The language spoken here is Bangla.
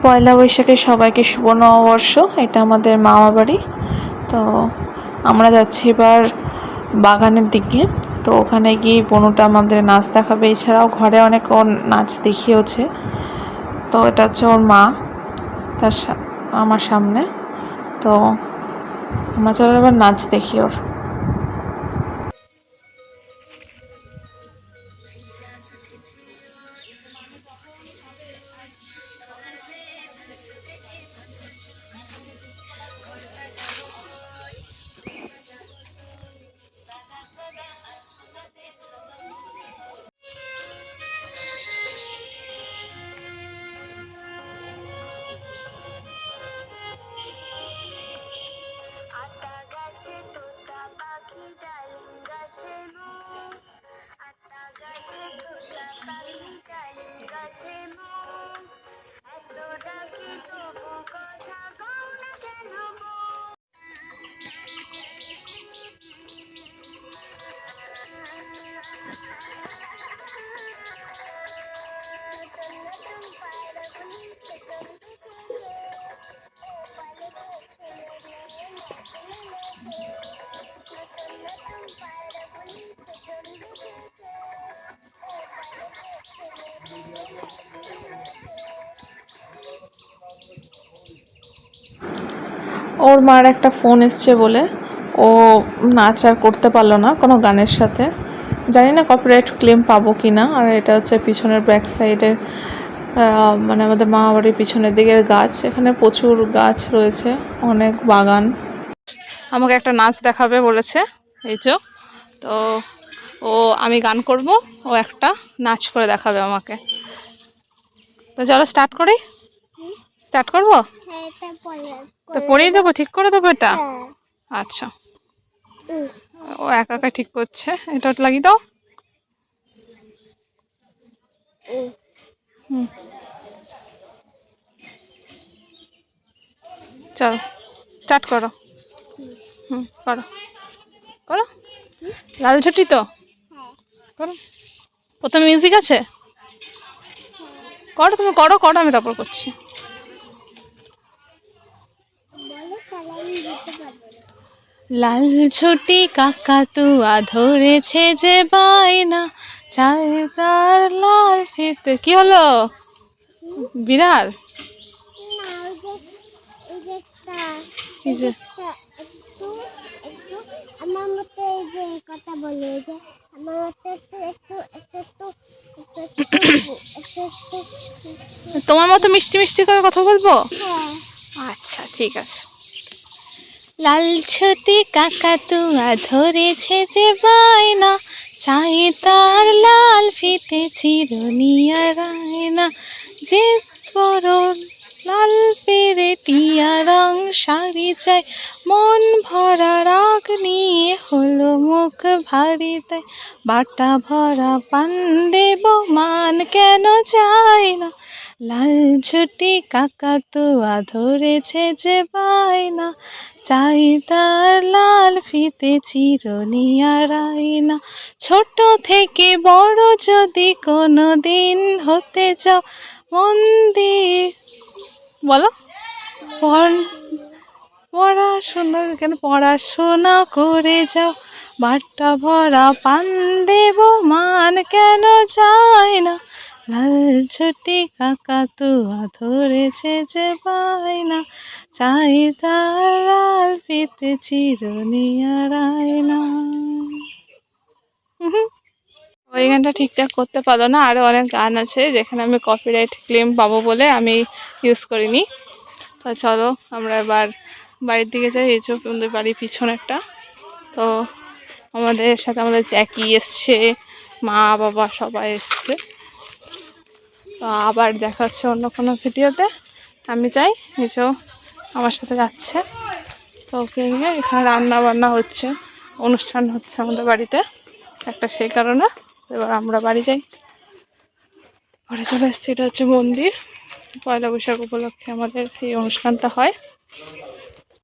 পয়লা বৈশাখে সবাইকে শুভ নববর্ষ। এটা আমাদের মামা বাড়ি। তো আমরা যাচ্ছি এবার বাগানের দিকে। তো ওখানে গিয়ে বনুটা আমাদের নাচ দেখাবে, এছাড়াও ঘরে অনেক ওর নাচ দেখিয়েছে। তো এটা হচ্ছে ওর মা, তার আমার সামনে। তো আমরা চলো এবার নাচ দেখি ওর। ওর মার একটা ফোন এসছে বলে ও নাচ আর করতে পারলো না কোনো গানের সাথে। জানি না কপিরাইট ক্লেম পাবো কি না। আর এটা হচ্ছে পিছনের ব্যাক সাইডের মানে আমাদের মামা বাড়ির পিছনের দিকের গাছ। এখানে প্রচুর গাছ রয়েছে, অনেক বাগান। আমাকে একটা নাচ দেখাবে বলেছে, এই যে। তো আমি গান করব, ও একটা নাচ করে দেখাবে আমাকে। তো চলো স্টার্ট করি। স্টার্ট করবো? তো পরিয়ে দেবো, ঠিক করে দেবো এটা? আচ্ছা, ও একা একা ঠিক করছে। এটা লাগিয়ে দাও। চলো স্টার্ট করো। করো করো। লাল ছুটি তো করো। প্রথমে মিউজিক আছে, করো তুমি, করো করো, আমি তারপর করছি। লাল ছুটি কাকাতুয়া ধরেছে যে বায়না, চাই তার লাল ফিতে। কি হলো? বিড়াল? তোমার মতো মিষ্টি মিষ্টি করে কথা বলবো? আচ্ছা ঠিক আছে। লাল ছুটি কাকাতুয়া ধরেছে যে বায়না, চাই তার লাল ফিতে চিরনিয়া রায়না, যে বড় লাল পেরে টিয়া রং শাড়ি চাই, মন ভরা রাগ নিয়ে হলো মুখ ভারী তাই, বাটা ভরা পান দেব মান কেন চাই না, লাল ছুটি কাকাতুয়া ধরেছে যে বায়না, চাই তার লাল ফিতে চিরনিয়া রায়না। ছোট থেকে বড় যদি কোনো দিন হতে চাও, মন দিয়ে বলো পড়াশোনা করে যাও, বাটা ভরা পান দেব মান কেন চায় না, লাল ছুটি কাকাতুয়া ধরেছে যে বায়না, চাই তার লাল ফিতে চিরনিয়া রায়না। ওই গানটা ঠিকঠাক করতে পারলো না। আরও অনেক গান আছে যেখানে আমি কপিরাইট ক্লেম পাবো বলে আমি ইউজ করিনি। তো চলো আমরা এবার বাড়ির দিকে যাই। এই যে আমাদের বাড়ির পিছনেরটা। তো আমাদের সাথে আমাদের জ্যাকি এসছে, মা বাবা সবাই এসছে। তো আবার দেখা হচ্ছে অন্য কোনো ভিডিওতে। আমি যাই, নিজেও আমার সাথে যাচ্ছে। তো ওকে নিয়ে এখানে রান্না বান্না হচ্ছে, অনুষ্ঠান হচ্ছে আমাদের বাড়িতে একটা, সেই কারণে এবার আমরা বাড়ি যাই। ঘরে চলে এসছি। এটা হচ্ছে মন্দির। পয়লা বৈশাখ উপলক্ষে আমাদের এই অনুষ্ঠানটা হয়।